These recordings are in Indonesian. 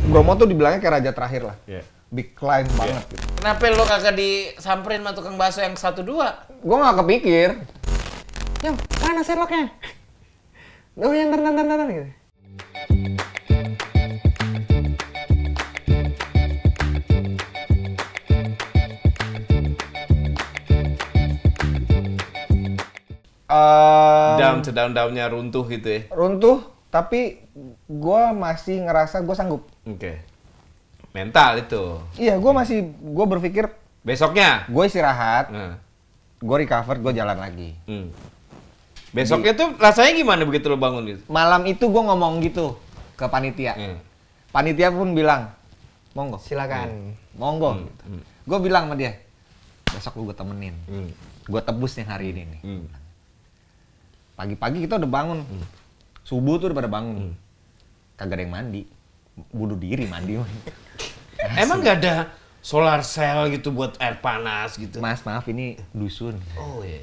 Bromo tuh dibilangnya kayak raja terakhir lah. Iya. Big client banget gitu. Kenapa lo kagak disamperin sama tukang bakso yang 1-2? Gue nggak kepikir. Yang mana Sherlocknya? Oh yang ntar gitu. Daun-daunnya runtuh gitu ya? Runtuh, tapi gue masih ngerasa gue sanggup. Oke. Mental itu. Iya, gue berpikir Besoknya? gue istirahat, Nah. gue recover, gue jalan lagi. Besoknya tuh rasanya gimana begitu lo bangun gitu? Malam itu gue ngomong gitu ke panitia. Panitia pun bilang, monggo. Silakan. Monggo. Gue bilang sama dia, besok lu gue temenin. Gue tebus nih hari ini nih. Pagi-pagi kita udah bangun. Subuh tuh udah pada bangun. Kagak ada yang mandi. Bunuh diri mandi. Emang nggak ada solar cell gitu buat air panas gitu? Mas, maaf ini dusun. Oh iya.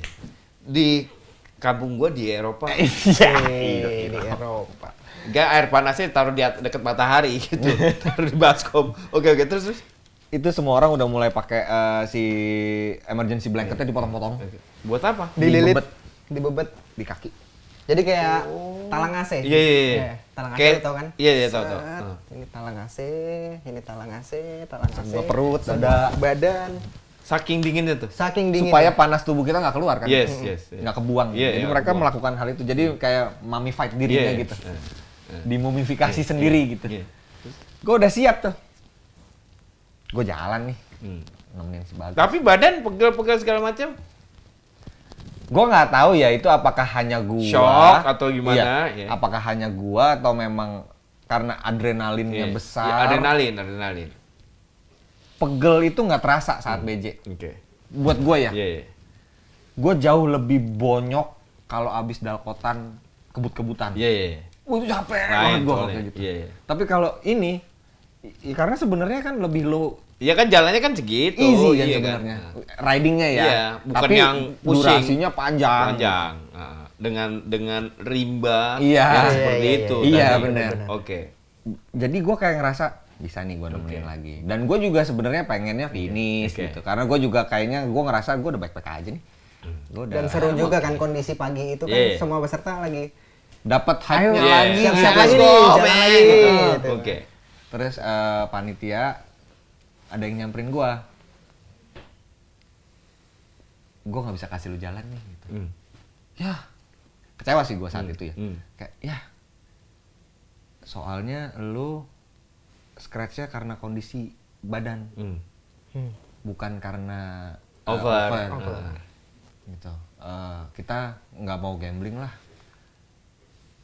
Di kampung gua di Eropa. Di Eropa. Enggak, air panasnya taruh di dekat matahari gitu. Taruh di baskom. Oke, terus. Itu semua orang udah mulai pakai si emergency blanketnya dipotong-potong. Buat apa? Dililit, Dibebet di kaki. Jadi kayak talang AC. Iya. Talang AC Kayak- tau kan? Iya, tahu. Set, Ini talang AC, ini talang AC, talang AC. Semua perut, semua badan. Saking dinginnya tuh. Saking dingin. Supaya panas tubuh kita nggak keluar kan? Yes. Nggak kebuang. Iya, Jadi iya, mereka kebuang. melakukan hal itu. Jadi kayak mummified dirinya Iya. gitu. Dimumifikasi sendiri gitu. Iya. Gue udah siap tuh. Gue jalan nih. Nemenin si Bagas. Tapi badan pegel-pegel segala macam. Gue nggak tahu ya itu apakah hanya gua Shock atau gimana, Iya. ya. Apakah hanya gua atau memang karena adrenalinnya Iya. besar. Iya, adrenalin. Pegel itu nggak terasa saat BJ. Oke. Buat gua ya. Iya. Gue jauh lebih bonyok kalau abis dalkotan kebut-kebutan. Iya. Wah, itu capek Lain banget gue soalnya. kayak gitu. Iya. Tapi kalau ini, karena sebenarnya kan lebih low Iya kan jalannya kan segitu. easy kan iya sebenarnya. Ridingnya ya. Iya, bukan tapi yang pushing. durasinya panjang. Panjang. Dengan rimba Iya. yang seperti Iya, itu. iya, tadi. benar. Oke. Jadi gue kayak ngerasa bisa nih gue nemenin lagi. Dan gue juga sebenarnya pengennya finish Oke. gitu. Karena gue juga kayaknya gue ngerasa gue udah baik-baik aja nih. Gua udah Dan seru juga kan kondisi pagi itu kan Iya. semua peserta lagi dapat hype-nya Iya. lagi. siap-siap Let's lagi go, nih, jalan man. lagi. Gitu. Gitu. Oke. Terus panitia ada yang nyamperin gue. Gue nggak bisa kasih lu jalan nih gitu. Ya kecewa sih gue saat itu ya. Kayak ya soalnya lu scratch-nya karena kondisi badan, bukan karena Over. gitu. Kita nggak mau gambling lah.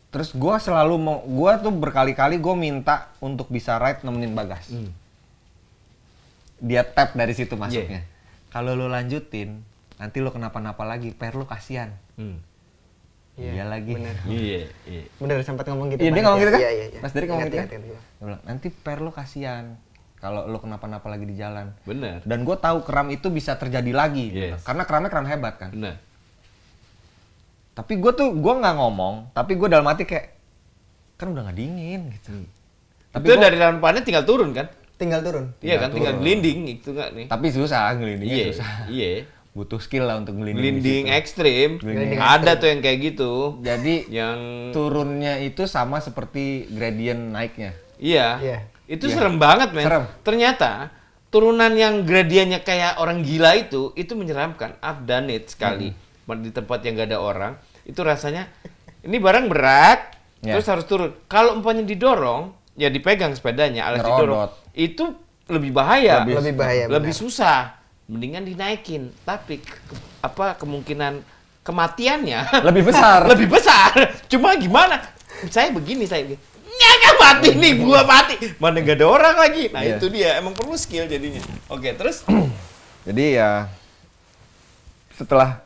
Terus gue selalu mau, gue tuh berkali-kali gue minta untuk bisa ride nemenin Bagas. Dia tap dari situ masuknya. Kalau lu lanjutin, nanti lu kenapa-napa lagi, per lu kasihan. Iya lagi. Bener. Iya. Bener sempat ngomong gitu. Iya, dia Pak. ngomong gitu kan? Iya. Mas Dery ngomong Ingat, gitu kan? ingat, ingat. Dia bilang, nanti per lu kasihan kalau lu kenapa-napa lagi di jalan. Bener. Dan gue tahu kram itu bisa terjadi lagi, gitu. Yes. Karena kramnya kram hebat kan. Bener. Tapi gue nggak ngomong, tapi gue dalam hati kayak kan udah nggak dingin gitu. Tapi Itu gua- dari dalam panel tinggal turun kan? Tinggal turun. Iya kan, tinggal turun. gliding itu nggak nih? Tapi susah ngelindingnya Iya. susah. Iya. Butuh skill lah untuk ngelinding. di Gliding situ. ekstrim. Gliding Ada tuh yang kayak gitu. Jadi Yang turunnya itu sama seperti gradient naiknya. iya. Iya. Itu serem banget, men. Serem. Ternyata turunan yang gradiennya kayak orang gila itu menyeramkan. I've done it sekali. Di tempat yang gak ada orang, itu rasanya ini barang berat, Ya. terus harus turun. Kalau umpamanya didorong, ya dipegang sepedanya, alas didorong, Ngerodot. itu lebih bahaya. Lebih bahaya. Lebih benar. susah. Mendingan dinaikin, tapi kemungkinan kematiannya Lebih besar. lebih besar. Cuma gimana? Saya begini. Ya kan mati nih, gua mati. Mana gak ada orang lagi. Nah Iya. itu dia, emang perlu skill jadinya. Oke, terus? Jadi ya setelah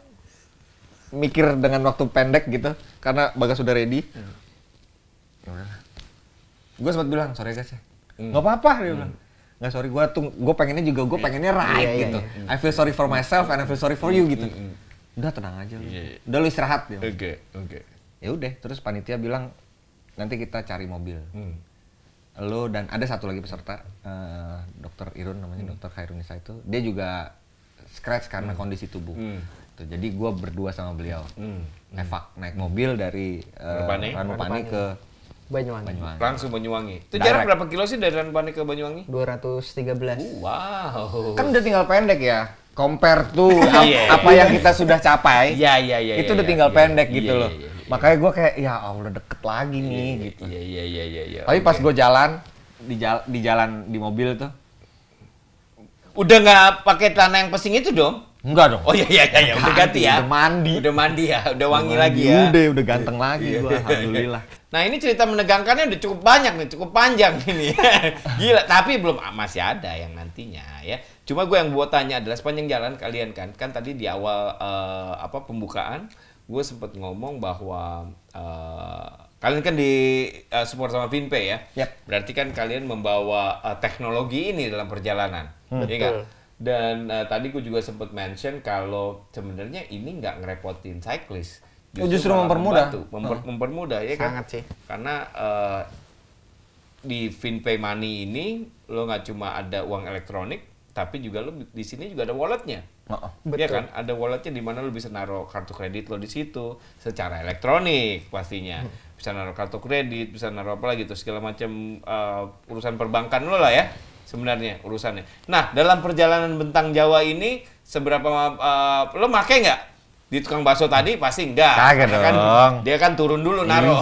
mikir dengan waktu pendek gitu, karena Bagas sudah ready. Ya udahlah. Gue sempat bilang, sorry guys ya. Nggak apa-apa, dia bilang. Nggak sorry, gue pengennya juga, gue pengennya ride Iya, gitu. iya. I feel sorry for myself and I feel sorry for you gitu. Udah tenang aja lu. Iya. Udah lu istirahat. Dia bilang. Oke. Ya udah, terus panitia bilang nanti kita cari mobil. lo dan ada satu lagi peserta, Dokter Irun namanya, Dokter Khairunisa itu, dia juga scratch karena kondisi tubuh. Tuh, jadi gue berdua sama beliau, naik mobil dari Ranupani ke Banyuwangi. Langsung Banyuwangi. Itu Direct. jarak berapa kilo sih dari Ranupani ke Banyuwangi? 213. Wow. Kan udah tinggal pendek ya. Compare tuh Iya. apa yang kita sudah capai. Iya. Itu udah tinggal pendek gitu loh. Makanya gue kayak ya Allah deket lagi nih gitu. Iya. Tapi pas gue jalan di jalan di mobil tuh, Udah nggak pakai celana yang pesing itu dong? enggak dong. Oh iya, udah ganti ya. Udah mandi. Udah mandi ya, udah wangi lagi ya. Udah ganteng lagi gue, alhamdulillah. Nah ini cerita menegangkannya udah cukup banyak nih, cukup panjang ini. Gila, tapi belum masih ada yang nantinya ya. Cuma gue yang buat tanya adalah sepanjang jalan kalian kan tadi di awal pembukaan gue sempat ngomong bahwa kalian kan di support sama Vinpay ya. Yap. Berarti kan kalian membawa teknologi ini dalam perjalanan. Iya kan? Dan tadi gue juga sempat mention kalau sebenarnya ini nggak ngerepotin cyclist. Justru malah mempermudah. membantu, mempermudah ya kan? Sangat sih. Karena di Vinpay Money ini lo nggak cuma ada uang elektronik, tapi juga lo di sini juga ada walletnya. Iya kan? Ada walletnya di mana lo bisa naruh kartu kredit lo di situ secara elektronik pastinya. Bisa naruh kartu kredit, bisa naruh apa lagi tuh segala macam urusan perbankan lo lah ya. Sebenarnya urusannya. Nah, dalam perjalanan bentang Jawa ini seberapa lo make nggak? Di tukang bakso tadi pasti enggak. Kagak Karena kan dong. dia kan turun dulu naruh.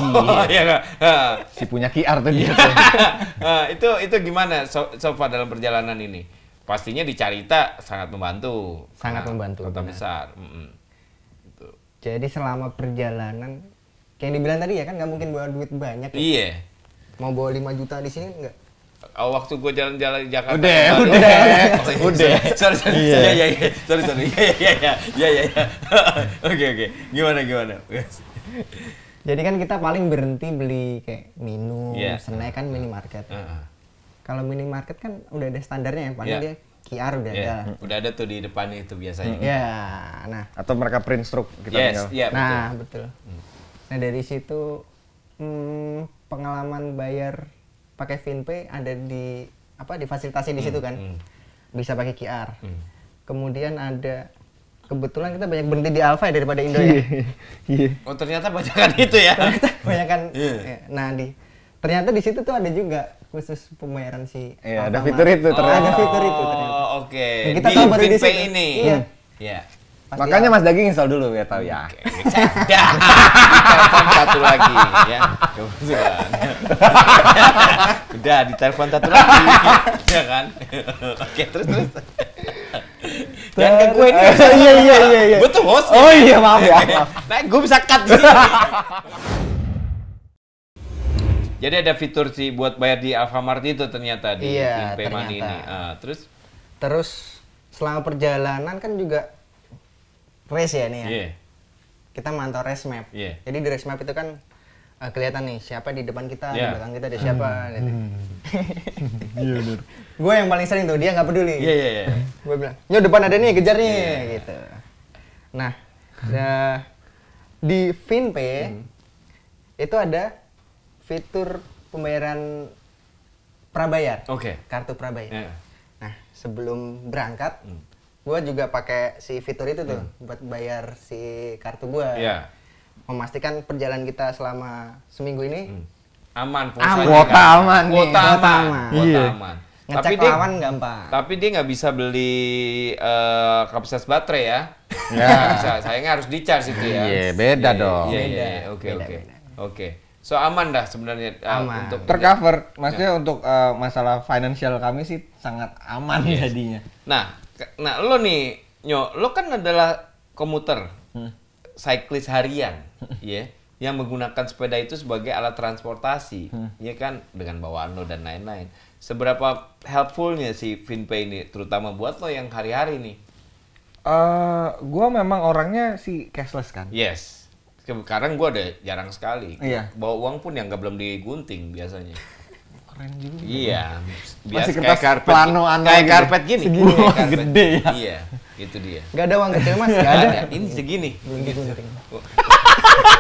Iya nggak? Si punya QR tuh dia tuh. Itu gimana Sofa dalam perjalanan ini? Pastinya di Carita sangat membantu. Sangat Nah, membantu, Kota benar. besar. Gitu. Jadi selama perjalanan, kayak yang dibilang tadi ya kan nggak mungkin bawa duit banyak. Ya. Iya. Mau bawa 5 juta di sini nggak? Waktu gue jalan-jalan di Jakarta. Udah. Udah. Sorry. Iya. Sorry. Iya. Oke. Gimana? Jadi kan kita paling berhenti beli kayak minum, Iya. snack kan minimarket. Heeh. Kalau minimarket kan udah ada standarnya ya, paling Iya. dia QR udah ada. Iya. Udah ada tuh di depannya itu biasanya. Ya, nah, Atau mereka print stroke kita tinggal. Iya, betul. nah betul. Nah dari situ pengalaman bayar pakai Vinpay ada di difasilitasi di situ kan, bisa pakai QR. Kemudian ada kebetulan kita banyak berhenti di Alfa ya daripada Indo ya. Oh, ternyata bacakan itu ya. Banyak kan. Iya. Ya, nah ternyata di situ tuh ada juga khusus pembayaran si Iya, ada Alfamart. fitur itu ternyata. Ada fitur itu ternyata. Oh, oke. Dan kita Di tahu baru di Vinpay situ. ini. Iya. Iya. Pasti Makanya Mas Daging install dulu ya tahu ya. Dah. Telepon satu lagi ya. Kebetulan. Udah ditelepon satu lagi. Ya kan? Oke, terus. Jangan ke gue ini. Iya. Gue tuh host. Oh iya, maaf ya. Nah, gue bisa cut di sini. Jadi ada fitur sih buat bayar di Alfamart itu ternyata di Iya, Vinpay Money ternyata. ini. Terus selama perjalanan kan juga race ya nih ya. Iya. Kita mantau race map. Iya. Jadi di race map itu kan kelihatan nih siapa di depan kita, di Iya. belakang kita ada siapa. Gitu. Iya benar. Gue yang paling sering tuh, dia nggak peduli. Iya. Gue bilang, "Yo depan ada nih, kejar nih." Gitu. Nah, di Vinpay itu ada fitur pembayaran prabayar. Oke. Kartu prabayar. Iya. Nah, sebelum berangkat, gue juga pakai si fitur itu tuh buat bayar si kartu gue. Iya. Memastikan perjalanan kita selama seminggu ini Aman Aman. Kuota aman nih. Kuota Kuota aman. aman. Kuota Iya. aman. ngecek dia lawan gampang. tapi dia nggak bisa beli kapasitas baterai ya. Ya. Bisa, sayangnya harus di-charge itu ya. Iya, beda dong. Iya. Beda. Oke. Beda. Oke. So aman dah sebenarnya Aman. untuk Tercover, maksudnya untuk masalah financial kami sih sangat aman jadinya. Nah, lo nih, lo kan adalah komuter, cyclist harian, ya, yang menggunakan sepeda itu sebagai alat transportasi, ya kan, dengan bawaan lo dan lain-lain. Seberapa helpfulnya si Vinpay ini, terutama buat lo yang hari-hari nih? Gua memang orangnya sih cashless kan. Yes. Sekarang gua udah jarang sekali. Iya. Bawa uang pun yang belum digunting biasanya. Keren juga. Iya. Masih kayak kertas plano kayak gitu. karpet gini. Segini. Kayak karpet. Gede ya. Iya. Itu dia. Nggak ada uang kecil mas, nggak ada. Ini segini. Belum digunting.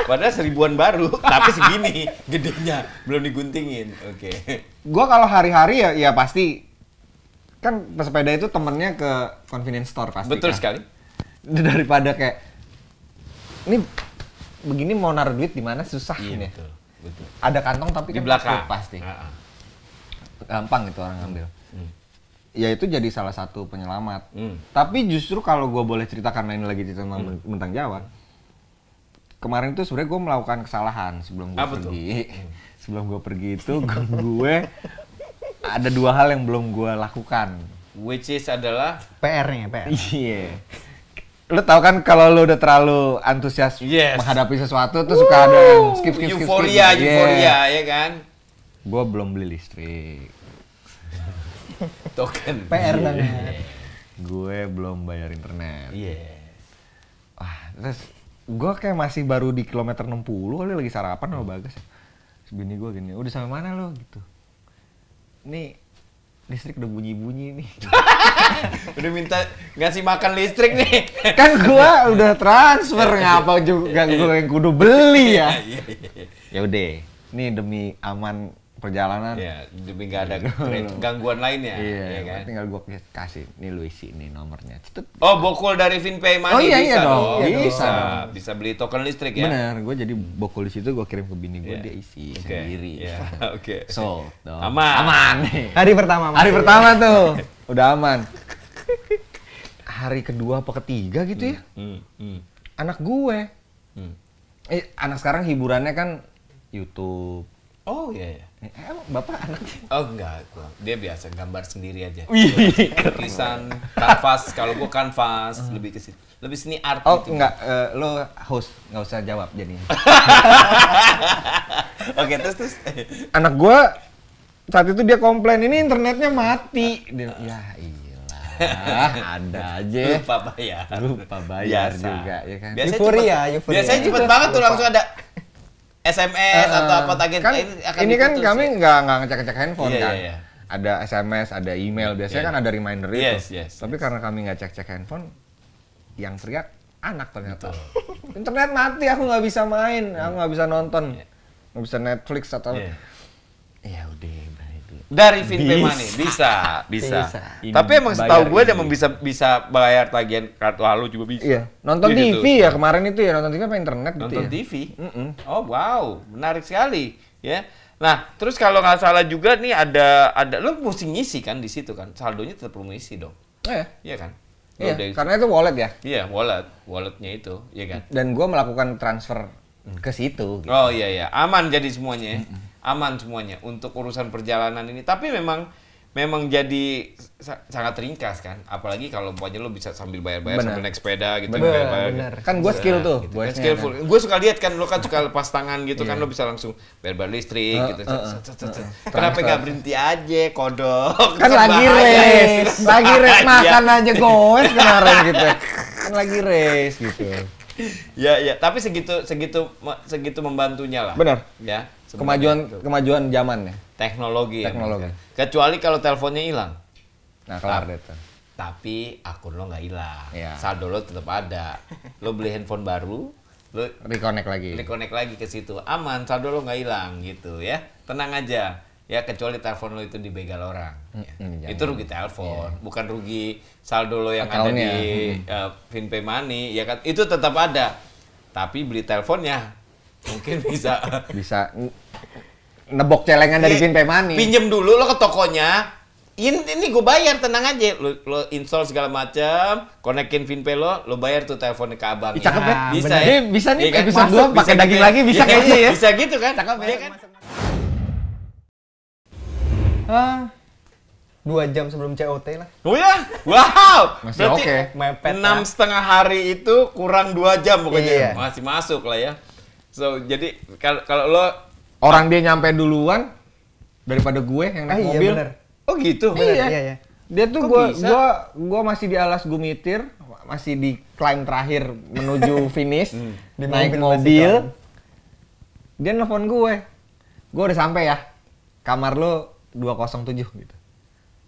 Padahal 1000-an baru, tapi segini gedenya, belum diguntingin. Oke. Gua kalau hari-hari ya pasti kan pesepeda itu temennya ke convenience store pasti. Betul kan? sekali. Daripada kayak ini begini mau naruh duit di mana susah Iya, ini. betul. Ada kantong tapi Di kan belakang pasti. Ah, ah. Gampang itu orang ngambil. Ya itu jadi salah satu penyelamat. Hmm. Tapi justru kalau gue boleh cerita karena ini lagi cerita tentang Bentang Jawa. Kemarin tuh sebenarnya gue melakukan kesalahan sebelum gue Apa tuh? pergi. Sebelum gue pergi itu gue ada 2 hal yang belum gue lakukan. Which is adalah PR-nya, PR. Iya. Lu tau kan kalau lu udah terlalu antusias Yes. menghadapi sesuatu tuh suka ada yang skip. euforia, ya kan? Gue belum beli listrik. Token. PR banget. Gue belum bayar internet. Iya. Wah, terus gue kayak masih baru di kilometer 60 kali lagi sarapan sama Bagas. Sebini gue gini, udah sampai mana lo gitu. Nih listrik udah bunyi-bunyi nih. Udah minta ngasih makan listrik nih. Kan gue udah transfer ngapa juga gue yang kudu beli ya. Ya udah, nih demi aman perjalanan. Ya, demi nggak ada gangguan lainnya. Iya, ya kan? tinggal gue kasih. Nih lu isi nih nomornya. Cetut. Oh, bokul dari FinPay Money Oh, iya, bisa iya dong. dong. Iya Bisa. dong. Bisa beli token listrik ya. Bener, gue jadi bokul di situ gue kirim ke bini gue, Iya. dia isi Oke. sendiri. Iya, oke. So, dong. Aman. Aman nih. Hari pertama mas. Hari pertama tuh udah aman. Hari kedua apa ketiga gitu ya? Anak gue. Anak sekarang hiburannya kan YouTube. Oh iya. Emang bapak anaknya? Oh enggak, dia biasa gambar sendiri aja. Wih. Lukisan, kanvas. Kalau gua kanvas lebih ke situ. Lebih seni art Oh gitu. enggak, lo host nggak usah jawab jadinya. Oke, terus. Anak gue saat itu dia komplain ini internetnya mati. Dia, ya iyalah, ada aja. Lupa bayar Biasa. juga ya kan. Biasanya Euforia, cepet, euforia. Biasanya cepet banget tuh langsung ada SMS atau apa tagihan kan, akan ini kan diputus kami ya. nggak ngecek handphone Iya, kan. iya, iya. Ada SMS, ada email. Biasanya Iya. kan ada reminder itu. Yes, Tapi karena kami nggak cek handphone, yang teriak anak ternyata. Internet mati, aku nggak bisa main, aku nggak bisa nonton, nggak bisa Netflix atau. Iya. Ya udah, itu. Dari FinPay Bisa. Money bisa. Ini Tapi emang bayar setahu gue ini. emang bisa bayar tagihan kartu halo juga bisa. Iya, nonton Gitu. TV ya kemarin itu ya, nonton TV apa internet gitu Nonton ya. TV. Mm-mm. Oh wow, menarik sekali ya. Nah, terus kalau nggak salah juga nih ada lo mesti ngisi kan di situ kan, saldonya tetap perlu ngisi dong, Oh ya, iya kan? Lo iya, udah- karena itu wallet ya. Iya, walletnya itu, iya kan? Dan gue melakukan transfer ke situ. Gitu. Oh iya, aman jadi semuanya, ya. Aman semuanya untuk urusan perjalanan ini. Tapi memang jadi sangat ringkas kan, apalagi kalau pokoknya lo bisa sambil bayar-bayar Bener. sambil naik sepeda gitu, Bener, bayar-bayar. bener. Kan gue skill tuh, Gitu. voice-nya Skillful. kan. Gue suka lihat kan, lo kan suka lepas tangan gitu kan, lo bisa langsung bayar listrik gitu. Kenapa nggak berhenti aja, kodok? Kan lagi bahaya. race, lagi race Bahaya. makan aja goes kemarin gitu. Kan lagi race gitu. Ya, tapi segitu membantunya lah. Benar. Ya. sebenarnya. Kemajuan zaman ya. Teknologi. Teknologi. Kecuali kalau teleponnya hilang. Nah, kelar deh tuh. Tapi akun lo nggak hilang. Iya. Saldo lo tetap ada. Lo beli handphone baru, lo Reconnect lagi. reconnect lagi ke situ. Aman, saldo lo nggak hilang gitu ya. Tenang aja. Ya kecuali telepon lo itu dibegal orang. Ya. jangan. Itu rugi telepon, bukan rugi saldo lo yang ada Account-nya. di FinPay Money ya kan. Itu tetap ada. Tapi beli teleponnya mungkin bisa Bisa nebok celengan dari FinPay Money. pinjem dulu lo ke tokonya. Ini gue bayar, tenang aja. Lo install segala macam, konekin FinPay lo bayar tuh teleponnya ke abang. Ih, cakep ya? Bisa Bener. ya? Bisa nih, Iya kan? episode Masuk, 2 pakai bisa daging gitu lagi, bisa Iya, kayaknya ya? Bisa gitu kan? Cakep ya? Iya kan? 2 jam sebelum COT lah. Oh ya? Wow! Masih oke. Mepet, 6,5 hari itu kurang 2 jam pokoknya. Iya. Masih masuk lah ya. So, jadi kalau lo Orang dia nyampe duluan daripada gue yang naik Iya mobil. bener. oh gitu. Bener, Iya. iya. Dia tuh Kok bisa? gua masih di alas Gumitir, masih di climb terakhir menuju finish, Di naik mobil mobil. masih Dia nelfon gue. Gue udah sampai ya. Kamar lo 207 gitu.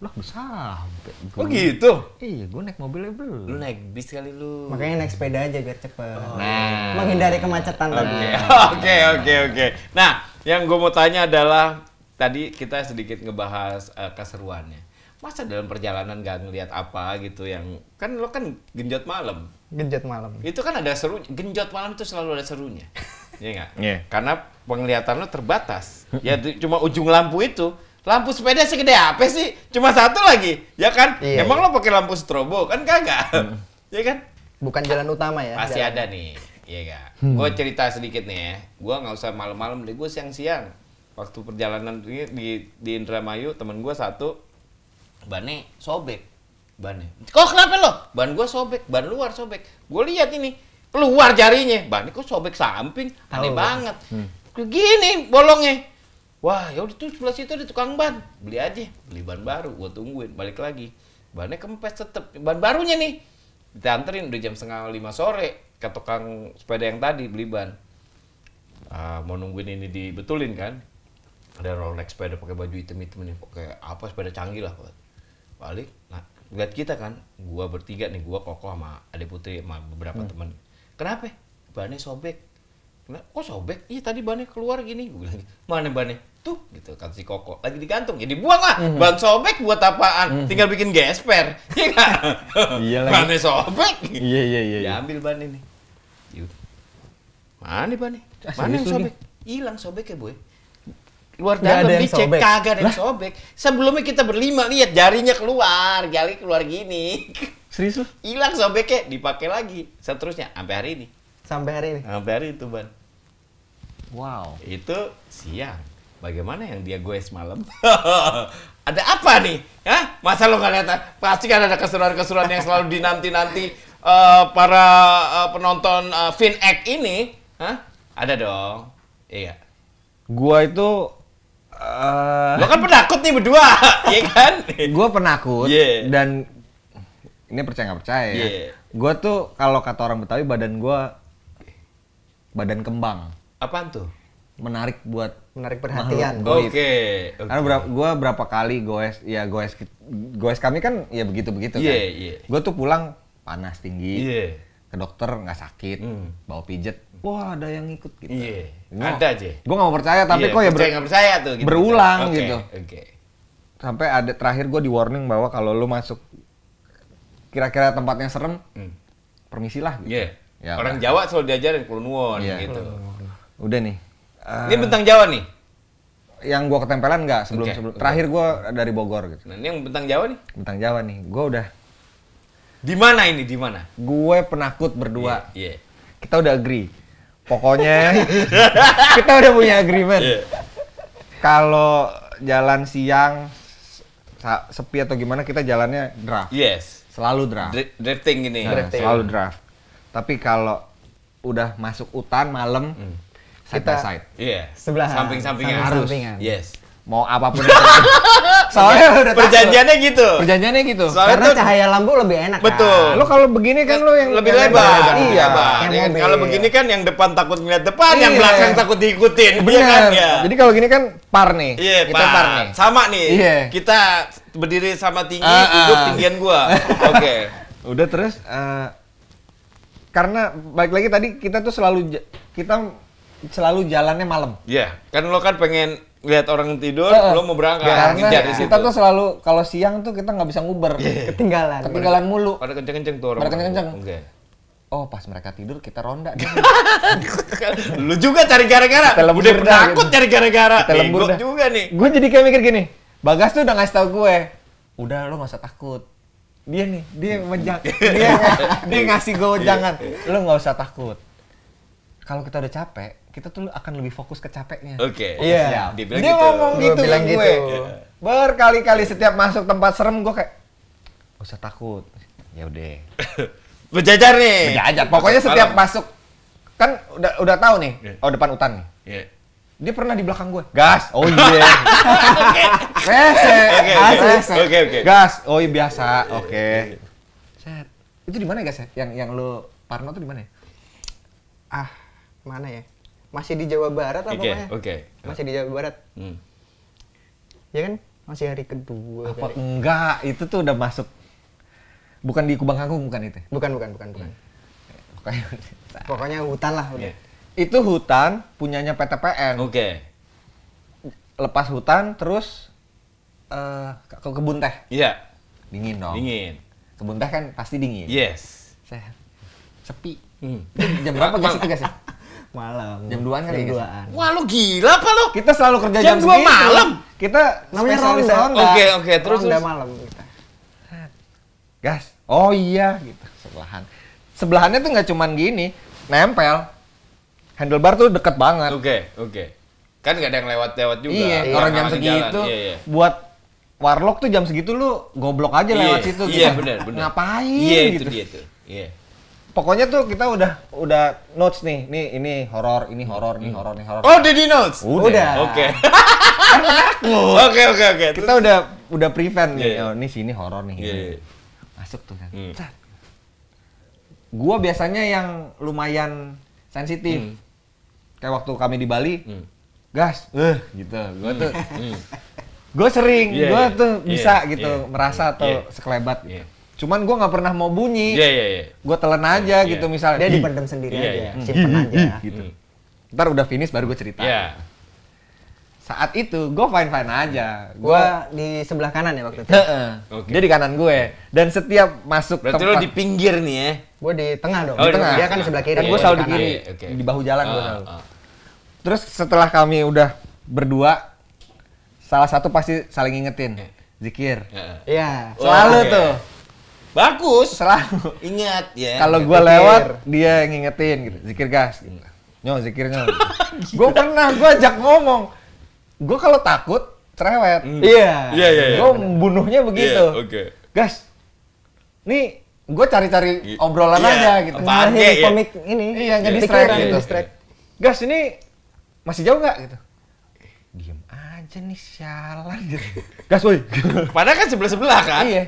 Lah bisa sampai. Oh gitu? Iya, gue naik mobilnya belum. Lu naik bis kali lu. Makanya naik sepeda aja biar cepet. Nah. Menghindari kemacetan tadi. Oke. Nah, yang gue mau tanya adalah tadi kita sedikit ngebahas keseruannya. Masa dalam perjalanan gak ngelihat apa gitu yang kan lo kan genjot malam. Genjot malam. Itu kan ada serunya. Genjot malam itu selalu ada serunya. Iya nggak? Iya. Karena penglihatan lo terbatas. Ya cuma ujung lampu itu. Lampu sepeda segede apa sih? Cuma satu lagi, ya kan? Iya, Emang lo pakai lampu strobo kan kagak? Ya kan? Bukan jalan utama ya. Pasti jalan. ada nih, iya gak? Gue cerita sedikit nih ya. Gue nggak usah malam-malam deh, gue siang-siang. Waktu perjalanan ini di Indramayu, temen gue satu, bannya sobek. Bannya. Kok kenapa lo? Ban gue sobek, ban luar sobek. Gue lihat ini, keluar jarinya. Bannya kok sobek samping, aneh banget. Gini bolongnya. Wah, ya udah tuh sebelah situ ada tukang ban. Beli aja, beli ban baru. Gue tungguin, balik lagi. Bannya kempes tetep. Ban barunya nih. Kita anterin udah jam 4:30 sore ke tukang sepeda yang tadi beli ban. Mau nungguin ini dibetulin kan. Ada Rolex sepeda pakai baju hitam-hitam nih, pakai apa sepeda canggih lah. Balik, nah lihat kita kan, gua bertiga nih, gua Koko sama Ade Putri sama beberapa teman. Kenapa? Bannya sobek. Kok sobek? Iya tadi bannya keluar gini. Gue bilang, mana bannya? Tuh, gitu kata si Koko. Lagi digantung, ya dibuang lah. Ban sobek buat apaan? Tinggal bikin gesper. Iya nggak? Iya lagi. Bannya sobek. Iya. Diambil ban ini. Yaudah. Mana nih bannya? Mana serius yang lu sobek? Hilang sobeknya, boy. Luar Nggak ada dalam yang dicek, sobek. kagak ada yang sobek. Sebelumnya kita berlima lihat jarinya keluar, jari keluar gini. Serius lu? Hilang sobeknya, dipakai lagi. Seterusnya sampai hari ini. Sampai hari ini. Sampai hari itu, Ban. Wow. Itu siang. Bagaimana yang dia goes malam? Ada apa nih? Hah? Masa lo nggak lihat? Pasti kan ada keseruan-keseruan yang selalu dinanti-nanti para penonton FinX ini. Hah? Ada dong. Iya. Gua itu Lo kan penakut nih berdua, iya kan? gua penakut Yeah. dan ini percaya nggak percaya ya. Yeah. Gua tuh kalau kata orang Betawi badan gua badan kembang, Apaan tuh? menarik buat Menarik perhatian. Goib. Oke. Karena gua berapa kali goes kami kan ya begitu-begitu Iya, kan. iya. Gua tuh pulang panas tinggi, Iya. ke dokter nggak sakit, bawa pijet, wah ada yang ikut gitu. Iya. Gua- Ada aja. Gua nggak mau percaya tapi Iya, kok ya percaya nggak percaya tuh gitu. berulang Oke, gitu. Oke. Sampai ada terakhir gue di warning bahwa kalau lu masuk kira-kira tempatnya serem, permisilah gitu. Iya. Ya, Orang udah. Jawa selalu diajarin kulnuwon Iya. gitu. Udah nih. Ini bentang Jawa nih. Yang gua ketempelan nggak sebelum Oke, sebelum oke. terakhir gua dari Bogor gitu. Nah, ini yang bentang Jawa nih. Bentang Jawa nih. Gua udah Di mana ini? Di mana? gue penakut berdua. Iya. Kita udah agree. Pokoknya kita udah punya agreement. Iya. Kalau jalan siang sepi atau gimana kita jalannya draft. Yes. Selalu draft. Drifting gini. Nah, selalu draft. Tapi kalau udah masuk hutan malam, side by Kita- side. Iya. Sebelahan. Samping-sampingan. Samping- Harus. sampingan. Yes. Mau apapun yang terjadi. Soalnya udah takut. Perjanjiannya gitu. Perjanjiannya gitu. Soalnya Karena tuh- cahaya lampu lebih enak. Betul. Lo kalau begini kan lo yang lebih yang lebar. Iya. lebih lebar. Kayak Ya kan? mobil. Kalau begini kan yang depan takut ngeliat depan, yang Iya. belakang takut diikutin. Iya Bener. kan? Ya. Jadi kalau gini kan par nih. Iya, Kita Pak. par nih. Sama nih. Iya. Kita berdiri sama tinggi, Ah, duduk ah. tinggian gua. Oke. Udah terus karena balik lagi tadi kita tuh kita selalu jalannya malam. Iya, kan lo kan pengen lihat orang tidur, lo mau berangkat Karena ngejar di situ. kita tuh selalu kalau siang tuh kita nggak bisa nguber. Ketinggalan. Ketinggalan mulu. Pada kenceng-kenceng tuh orang. Pada kenceng-kenceng. Oke. Oh, pas mereka tidur kita ronda. Lu juga cari gara-gara. Kita lembur Udah dah, penakut gitu. cari gara-gara. Kita lembur Bego dah. juga nih. Gue jadi kayak mikir gini. Bagas tuh udah ngasih tau gue. Udah lo gak usah takut. Dia nih, dia dia ngasih gue jangan. Lo nggak usah takut. Kalau kita udah capek, kita tuh akan lebih fokus ke capeknya. Oke. Iya. Dia bilang Dia gitu. ngomong Gua gitu bilang ke gitu. gue. Berkali-kali setiap masuk tempat serem gue kayak gak usah takut. Ya udah. Berjajar nih. Berjajar. Pokoknya setiap Malam. masuk kan udah tahu nih. Iya. Oh, depan hutan nih. Iya. Dia pernah di belakang gue. Gas. Oh iya. Oke, oke. Gas. Oh iya biasa. Oke. Set. Itu di mana ya, Gas ya? Yang lo Parno tuh di mana ya? Ah, mana ya? Masih di Jawa Barat lah Oke, pokoknya. oke. Masih di Jawa Barat. Hmm. Ya kan? Masih hari kedua. Apa kali. enggak? Itu tuh udah masuk. Bukan di Kubang Kangkung bukan itu. Bukan. Pokoknya, Pokoknya hutan lah udah. Iya. itu hutan punyanya PTPN. Oke. Lepas hutan terus ke kebun teh. Iya. Dingin dong. Dingin. Kebun teh kan pasti dingin. Yes. Sepi. Hmm. Jam berapa guys itu guys ya? Malam. Jam 2-an kali, Jam guys? 2-an. Wah, lu gila apa lu? Kita selalu kerja Jam jam 2 segitu. malam? Kita Namanya spesialis ronda. Oke, oke. Terus Ronda malam kita. Gas. Oh iya gitu. Sebelahannya tuh nggak cuman gini, nempel. Handlebar tuh deket banget. Oke. Kan nggak ada yang lewat-lewat juga. Iya, Orang orang jam jalan. segitu Iya. buat warlock tuh jam segitu lu goblok aja lewat situ Iya, gitu. benar. Ngapain Iya, itu gitu. dia tuh. Iya. Pokoknya tuh kita udah notes nih. Nih ini horor, ini horor, ini horor, ini horor. Oh, Dedi Notes. Udah. Oke. Oke. Kita udah prevent nih. Iya. Oh, ini sini horor nih. Iya. Masuk tuh kan. Hmm. Cat. Gua biasanya yang lumayan sensitif. Kayak waktu kami di Bali, gas, gitu. Gua tuh gue sering, Iya, gue iya. tuh bisa Iya, gitu iya. merasa atau Iya. sekelebat. Iya. Cuman gue nggak pernah mau bunyi. Iya. Gue telan aja Iya. gitu misalnya. Dia dipendam sendiri Iya, aja, iya. simpen aja. Gitu. Ntar udah finish baru gue cerita. Iya. Saat itu gue fine aja. Gua di sebelah kanan ya waktu itu. Oke. Dia di kanan gue. Dan setiap masuk Berarti lo di pinggir nih ya. Gua di tengah dong. Oh, di tengah. Dia kan di sebelah kiri. Kan Iya, gue iya, selalu di kanan. kiri, Iya, oke. di bahu jalan gue Ah, selalu. ah. Terus setelah kami udah berdua, salah satu pasti saling ngingetin, zikir. Iya. Selalu Oke. tuh, Bagus. selalu. Ingat ya. Kalau gue Zikir. lewat, dia yang ngingetin gitu, zikir gas. Gitu. Nyo, zikir nyo. Gue pernah, gue ajak ngomong. Gue kalau takut, cerewet. Iya. Iya. Gue bunuhnya begitu. Iya, oke. Gas, nih gue cari-cari obrolan Iya. aja gitu. Apa? Ngalahin Iya. komik ini. Iya, nge-distract Pikiran, gitu. nge-distract. Gas, ini masih jauh nggak gitu? Diem aja nih, sialan gitu. Gas, woi. Padahal kan sebelah-sebelah kan? Iya.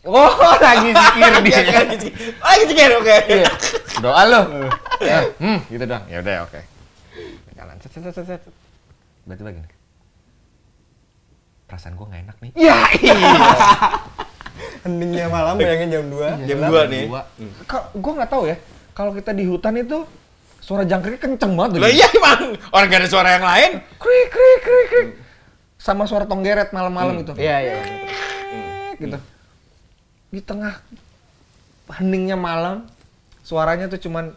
Oh, lagi zikir dia. Lagi zikir, oke. Iya. Doa lo. Gitu dong. Ya udah, oke. Jalan, set. Berarti begini. Perasaan gua nggak enak nih. Iya. Heningnya malam bayangin jam 2. Jam 2 nih. Gua nggak tahu ya. Kalau kita di hutan itu suara jangkriknya kenceng banget. Lah iya emang. Orang gak ada suara yang lain. Krik. Sama suara tonggeret malam-malam itu. Iya. Gitu. Di tengah heningnya malam, suaranya tuh cuman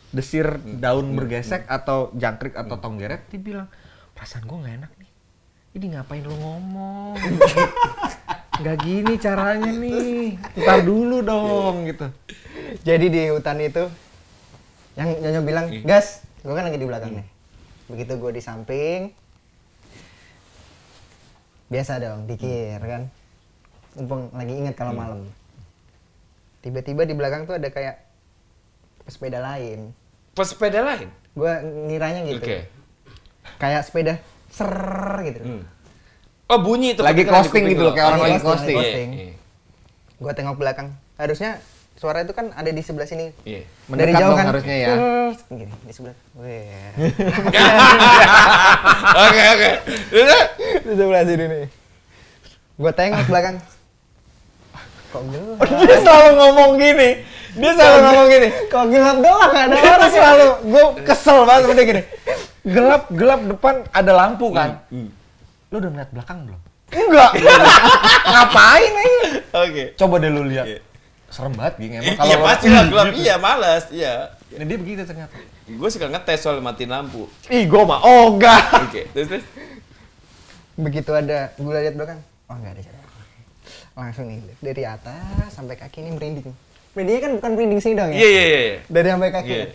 desir daun bergesek atau jangkrik atau tonggeret. Dia bilang, perasaan gue nggak enak nih. Ini ngapain lu ngomong? Nggak gini caranya nih. Ntar dulu dong gitu. Jadi di hutan itu yang Nyonya bilang, "Gas." Gua kan lagi di belakangnya. Begitu gua di samping, biasa dong dikir kan. Mumpung lagi inget kalau malam. Tiba-tiba di belakang tuh ada kayak sepeda lain. Pesepeda lain. Gua ngiranya gitu. Oke. Kayak sepeda ser gitu. Oh bunyi itu. Lagi kedengeran di costing kuping gitu lo. loh, kayak orang lagi costing. costing. Iya. Gua tengok belakang. Harusnya suara itu kan ada di sebelah sini. Iya. Mendekat Dari jauh dong kan harusnya ya. Gini, di sebelah. Weh. Oke. Di sebelah sini nih. Gua tengok belakang. Kok gelap? Dia selalu ngomong gini. Kok gelap doang gak ada orang sih? Selalu, gue kesel banget sama dia gini. Gelap depan ada lampu kan. Lu udah ngeliat belakang belum? Enggak. Ngapain ini? Oke. Coba deh lu lihat. Iya. Serem banget gini emang. Iya lo- pasti lah gelap. Iya malas. Iya. Nah, dia begitu ternyata. Gue suka ngetes soal matiin lampu. Ih, gue mah ogah. Oke. Terus. Begitu ada, gue lihat belakang. Oh nggak ada siapa. Langsung nih dari atas sampai kaki ini merinding. Merindingnya kan bukan merinding sini dong ya. Iya. Dari sampai kaki. Iya.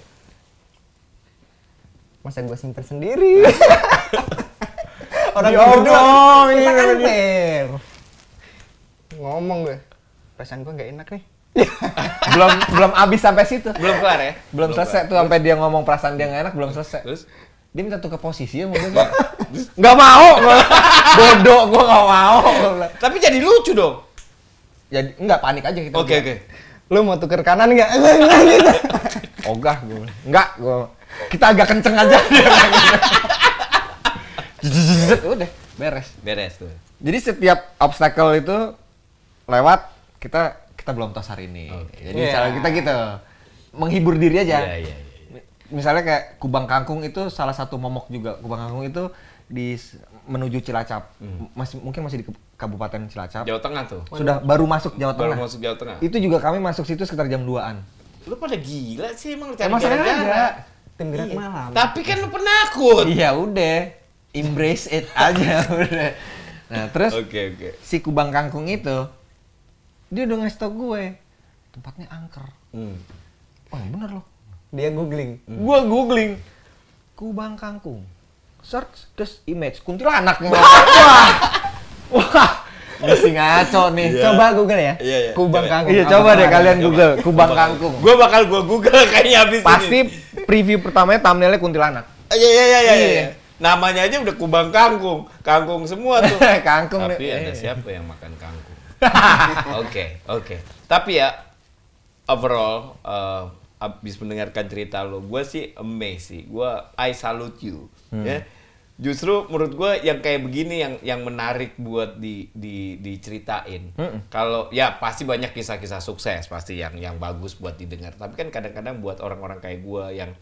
Masa gue simpen sendiri. Orang Ya berdua Allah, kita ini kan namanya. fair. Ngomong gue. Perasaan gue nggak enak nih. belum abis sampai situ. Belum kelar ya? Belum selesai tuh sampai dia ngomong perasaan dia nggak enak belum selesai. Terus? Dia minta tuh ke posisi ya mobil gua. Nggak mau. Bodoh, gua nggak mau. Gua bilang. Tapi jadi lucu dong. Jadi enggak panik aja kita. Oke. Lu mau tuker kanan nggak? Enggak gitu. Ogah gue. Enggak, gue. Kita agak kenceng aja. Udah. beres. Beres tuh. Jadi setiap obstacle itu lewat, kita belum tos hari ini. Jadi misalnya kita gitu, menghibur diri aja. Iya. Misalnya kayak Kubang Kangkung itu salah satu momok juga. Kubang Kangkung itu menuju Cilacap. Mungkin masih di Kabupaten Cilacap. Jawa Tengah tuh. Sudah baru masuk Jawa Tengah. Baru masuk Jawa Tengah. Itu juga kami masuk situ sekitar jam 2-an. Lu pada gila sih emang cari Emang sengaja. gara-gara. Tim gerak malam. Tapi kan lu penakut. Iya udah, embrace it aja udah. Nah terus Oke. si Kubang Kangkung itu, dia udah ngasih tau gue, tempatnya angker. Oh yang bener loh. Dia googling. Gua googling, Kubang Kangkung, search terus image kuntilanak nih. Wah, mesti ngaco nih. Coba Google ya. Iya. Kubang Kangkung. Iya coba deh kalian Google Kubang Kangkung. Gua bakal Google kayaknya habis Pasti ini. preview pertamanya thumbnailnya kuntilanak. Iya. Namanya aja udah Kubang Kangkung. Kangkung semua tuh. Kangkung. Tapi ada siapa yang makan kangkung? Oke. Tapi ya overall abis mendengarkan cerita lo, gue sih amazed sih. I salute you. Ya. Justru menurut gue yang kayak begini yang menarik buat diceritain. Kalau ya pasti banyak kisah-kisah sukses pasti yang bagus buat didengar. Tapi kan kadang-kadang buat orang-orang kayak gue yang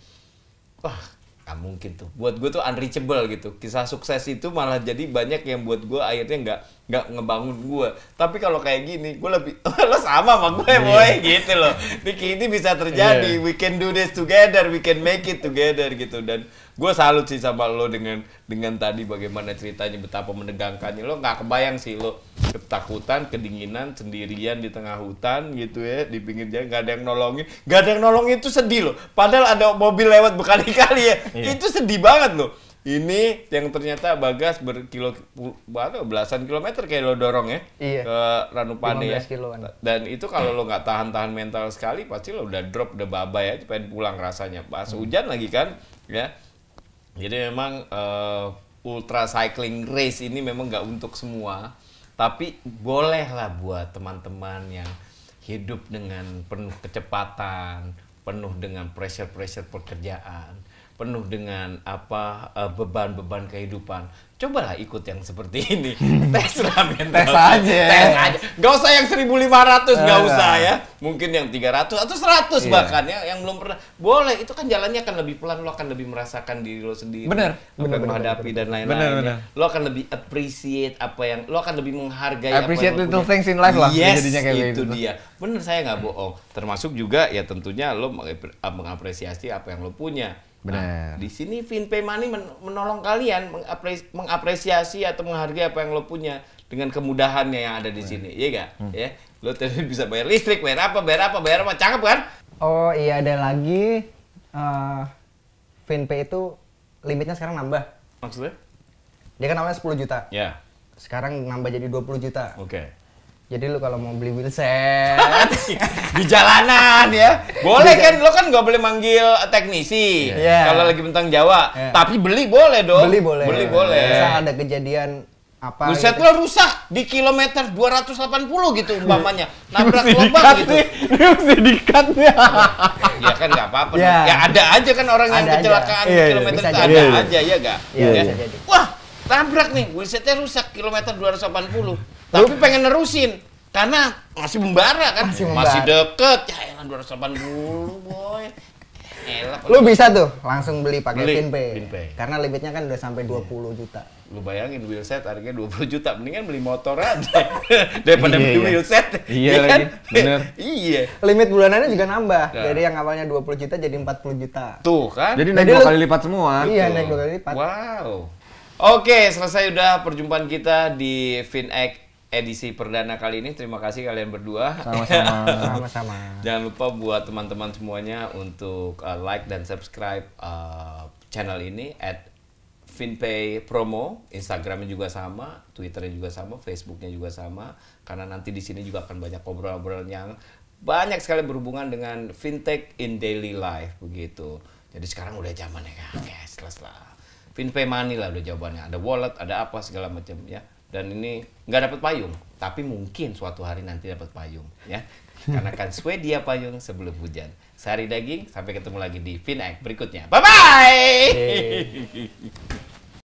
wah nggak mungkin tuh. Buat gue tuh unreachable gitu. Kisah sukses itu malah jadi banyak yang buat gue akhirnya nggak ngebangun gue. Tapi kalau kayak gini, gue lebih lo sama sama gue boy gitu loh. Ini bisa terjadi. We can do this together. We can make it together gitu. Dan gue salut sih sama lo dengan tadi bagaimana ceritanya betapa menegangkannya. Lo nggak kebayang sih lo ketakutan, kedinginan, sendirian di tengah hutan gitu ya, di pinggir jalan nggak ada yang nolongin. Nggak ada yang nolongin itu sedih lo. Padahal ada mobil lewat berkali-kali ya. Itu sedih banget lo. Ini yang ternyata Bagas belasan kilometer kayak lo dorong ya ke Ranupane ya. Kiloan. Dan itu kalau lo nggak tahan mental sekali pasti lo udah drop, udah bye ya, pengen pulang rasanya. Pas hujan lagi kan ya. Jadi memang ultra cycling race ini memang nggak untuk semua. Tapi bolehlah buat teman-teman yang hidup dengan penuh kecepatan, penuh dengan pressure pekerjaan, penuh dengan beban-beban kehidupan. Cobalah ikut yang seperti ini. Tes lah mental. Tes aja. Gak usah yang 1.500, gak usah ya. Mungkin yang 300 atau 100 bahkan ya, yang belum pernah. Boleh, itu kan jalannya akan lebih pelan, lo akan lebih merasakan diri lo sendiri. Bener. Menghadapi dan lain-lain. Bener. Lo akan lebih appreciate lo akan lebih menghargai Appreciate apa yang lo little punya. things in life lah. Yes, jadinya kayak itu gitu. dia. Bener, saya nggak bohong. Termasuk juga ya tentunya lo mengapresiasi apa yang lo punya. Benar. Nah, di sini FinPay Money menolong kalian mengapresiasi atau menghargai apa yang lo punya dengan kemudahannya yang ada di sini, iya gak? Ya, lo tadi bisa bayar listrik, bayar apa, cakep kan? Oh iya, ada lagi FinPay itu limitnya sekarang nambah. Maksudnya? Dia kan awalnya 10 juta. Ya. Sekarang nambah jadi 20 juta. Oke. Jadi lu kalau mau beli wheelset Di jalanan ya. Boleh kan, lo kan nggak boleh manggil teknisi. Iya. Kalau lagi bentang Jawa. Iya. Tapi beli boleh dong. Beli boleh. Misal ada kejadian apa Buset, gitu. lo rusak di kilometer 280 gitu umpamanya. Nabrak lubang gitu. Dia mesti dikat nih. Ya kan nggak apa-apa. Ya. Ya ada aja kan orang yang Ada aja. kecelakaan Iya, kilometer bisa itu jadi. ada Iya. aja ya nggak? Iya, Ya. bisa jadi. Wah, tabrak nih, wheelsetnya rusak kilometer 280. Tapi pengen nerusin karena masih membara kan. Masih membara. Masih deket. Ya elah 280 boy. Elah. Lu bisa tuh langsung beli pakai Beli, FinPay. FinPay. Karena limitnya kan udah sampai 20 juta. Lu bayangin wheelset harganya 20 juta, mendingan beli motor aja daripada Iya, beli iya. wheelset. Iya Ya lagi, bener. Iya. Limit bulanannya juga nambah. Ya. Jadi yang awalnya 20 juta jadi 40 juta. Tuh kan. Jadi naik Jadi 2 lu- kali lipat semua. Iya, naik 2 kali lipat. Wow. Oke, selesai udah perjumpaan kita di FinX edisi perdana kali ini. Terima kasih kalian berdua. Sama-sama. Sama-sama. Jangan lupa buat teman-teman semuanya untuk like dan subscribe channel ini @FinPay Promo. Instagramnya juga sama, Twitternya juga sama, Facebooknya juga sama. Karena nanti di sini juga akan banyak obrolan-obrolan yang banyak sekali berhubungan dengan fintech in daily life begitu. Jadi sekarang udah zamannya kan, cashless lah. FinPay Money lah udah jawabannya. Ada wallet, ada apa segala macam ya. Dan ini nggak dapat payung, tapi mungkin suatu hari nanti dapat payung ya. Karena kan Swedia payung sebelum hujan. Sehari daging, sampai ketemu lagi di FinX berikutnya. Bye bye.